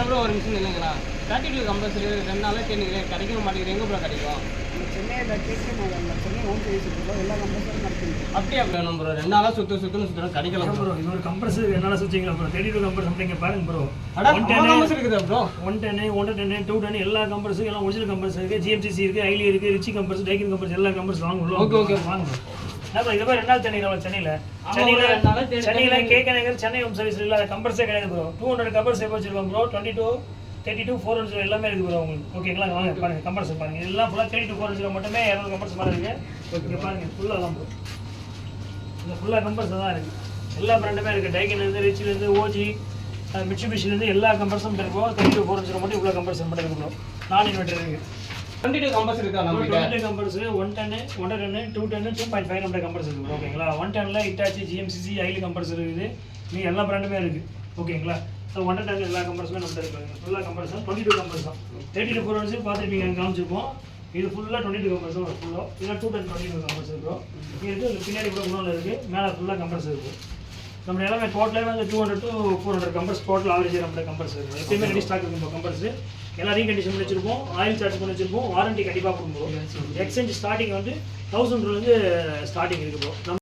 bro ஒரு நிமிஷம் இல்லைங்களா 32 கம்பல்சரி 2 நாளாக கேட்குறேன் கிடைக்க மாட்டேங்குது எங்கே ப்ரோ கிடைக்கும் சென்னையில் சென்னை ஹோம் சர்வீஸ் இருக்குது எல்லா கம்பல்சரும் நடக்குது அப்படியே அப்படி வேணும் ப்ரோ 2 நாளாக சுற்றணும் கிடைக்கல ப்ரோ இது ஒரு கம்ப்ரஸர் 2 நாளாக சுற்றிங்களா ப்ரோ 32 கம்ப்ரஸ் அப்படிங்க பாருங்க ப்ரோ 110 இருக்குது ப்ரோ 110 110 210 எல்லா கம்ப்ரஸும் எல்லாம் ஒரிஜினல் கம்ப்ரஸ் இருக்குது ஜிஎம்சிசி இருக்குது ஐலி இருக்குது ரிச்சி கம்ப்ரஸ் டைக்கின் கம்ப்ரஸ் எல்லா கம்ப்ரஸ் வாங்க ஓகே வாங்க ப்ரோ இதை மாதிரி 2 நாள் சென்னையில் கேட்க நகர் சென்னை ஹோம் சர்வீஸ் இல்லாத கம்ப்ரஸே கிடையாது ப்ரோ 200 கம்ப்ரஸ் எப்போ வச்சிருக்கோம் ப்ரோ 22 32 400 எல்லாமே இருக்குது ப்ரோ உங்களுக்கு ஓகேங்களா வாங்க பாருங்கள் கம்ப்ரஸர் பாருங்கள் எல்லாம் ஃபுல்லாக 32 400 மட்டுமே 200 கம்ப்ரஸ் மாதிரி இருக்குது இங்கே பாருங்கள் ஃபுல்லாக தான் ப்ரோ இந்த ஃபுல்லாக கம்ப்ரஸர் தான் இருக்குது எல்லா பிராண்டுமே இருக்குது டைக்கின்லேருந்து ரிச்சிலேருந்து ஓஜி மிட்சுபிஷிலேருந்து எல்லா கம்ப்ரஸரும் இருக்கும் 32 400 மட்டும் இவ்வளோ கம்ப்ரஸர் மட்டும் இருக்குது ப்ரோ நான் இன்வெர்டர் இருக்குது 22 கம்பல்ஸ் இருக்கா நம்ம 22 கம்பல்ஸ் 110 110 210 2.5 நம்ம கம்பல்ஸ் இருக்கு ஓகேங்களா 110ல இட்டாச்சி ஜிஎம்சிசி ஐலி கம்பல்ஸ் இருக்குது நீ எல்லா பிராண்டுமே இருக்கு ஓகேங்களா ஸோ 110 எல்லா கம்பல்ஸுமே நம்ம இருக்காங்க ஃபுல்லாக கம்பல்ஸ் 22 கம்பல்ஸ் தான் 32 400 பார்த்துருப்பீங்க அங்கே காமிச்சிருப்போம் இது ஃபுல்லாக 22 கம்பல்ஸ் வரும் ஃபுல்லாக இதெல்லாம் 210 22 கம்பல்ஸ் இருக்கும் இது பின்னாடி கூட குணம் இருக்குது மேலே ஃபுல்லாக கம்பல்ஸ் இருக்குது நம்ம எல்லாமே டோட்டலாகவே வந்து 200 to 400 கம்பல்ஸ் டோட்டல் ஆவரேஜ் நம்ம கம்பல்ஸ் இருக்குது எப்பயுமே ரெடி ஸ்டாக் இருக்கும் கம்பல்ஸ் எல்லா ரீகண்டிஷன் பண்ணி வச்சிருப்போம் ஆயில் சார்ஜ் பண்ணி வச்சிருப்போம் வாரண்டி கண்டிப்பாக கொடுப்போம் எக்ஸ்சேஞ்ச் ஸ்டார்டிங் வந்து 1000 ரூபாயிலேருந்து ஸ்டார்டிங் இருக்குது ப்ரோ